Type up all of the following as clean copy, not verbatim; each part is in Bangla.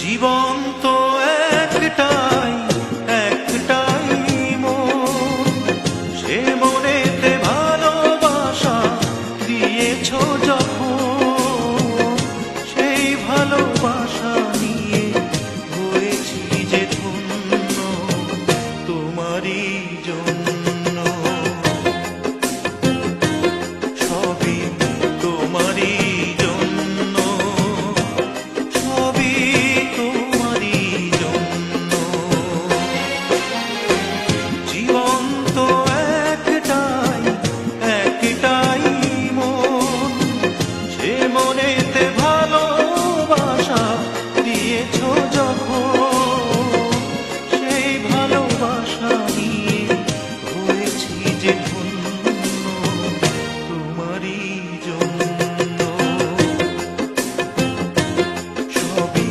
জীবন তো একটাই একটাই মন, সে মনেতে ভালোবাসা দিয়েছ যখন, সেই ভালোবাসা নিয়ে হয়েছি যে ধন্য তোমারই জন্য। সবই তোমারই জন্য, সবই তোমারই জন্য। জীবন তো একটাই একটাই মন, সে মনেতে ভালোবাসা দিয়েছ যখন, সেই ভালোবাসা নিয়ে হয়েছি যে ধন্য তোমারই জন্য। সবই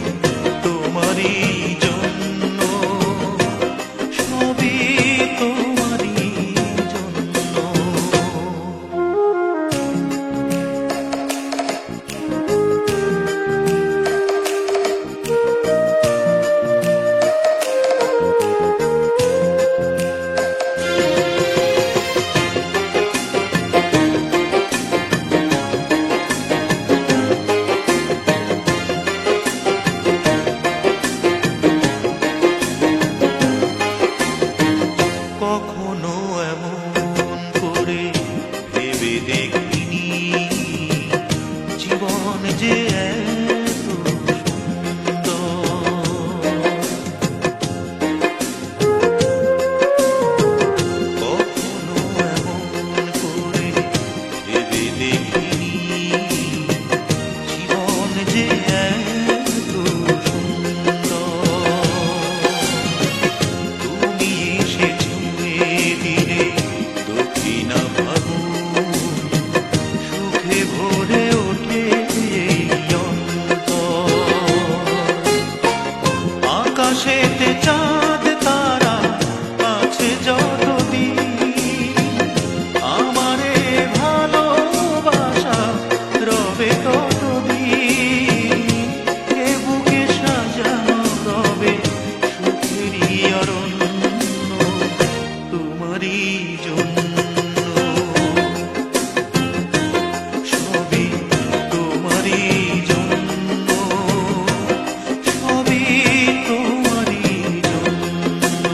তোমারই জন্য, সবই তোমারই জন্য। কখনো এমন করে ভেবে দেখিনি জীবন যে এত সুন্দর। কখনো এমন করে ভেবে দেখিনি জীবন যে এত সুন্দর। তুমি এসেছো দিলে দক্ষিণা ফাগুন, সুখে ভরে ওঠে এই অন্তর। আকাশেতে চাঁদ তারা আছে যতদিন, আমারে ভালোবাসা রবে ততদিন। এ বুকে সাজানো রবে সুখেরই অরণ্য তোমারই জন্য। সবই তোমারই জন্য, সবই তোমারই জন্য।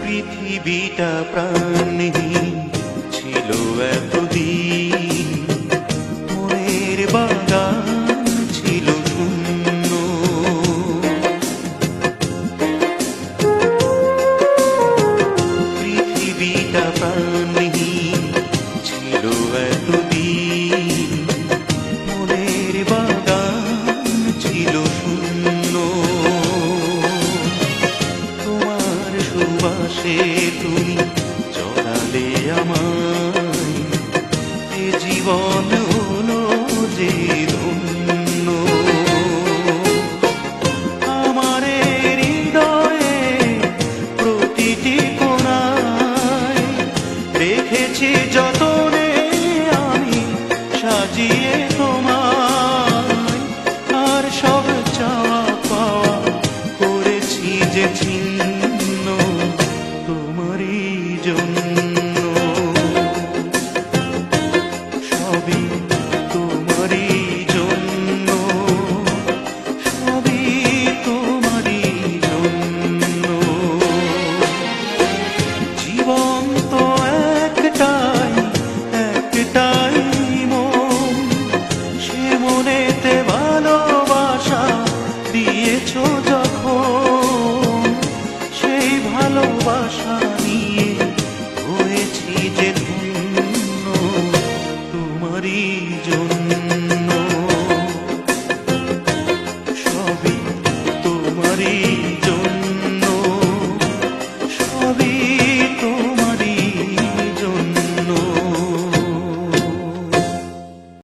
পৃথিবীটা প্রাণহীন ছিল এতদিন, মনের বাগান ছিল শূন্য। পৃথিবীটা প্রাণহীন ছিল এতদিন, মনের বাগান ছিল শূন্য। তোমার সুবাসে তুমি জড়ালে আমায়, এ জীবন হলো যে ধন্য। আমার হৃদয়ে প্রতিটি কোণায় রেখেছি যতনে আমি সাজিয়ে তোমায়, আর সব চাওয়া পাওয়া করেছি যে ছিন্ন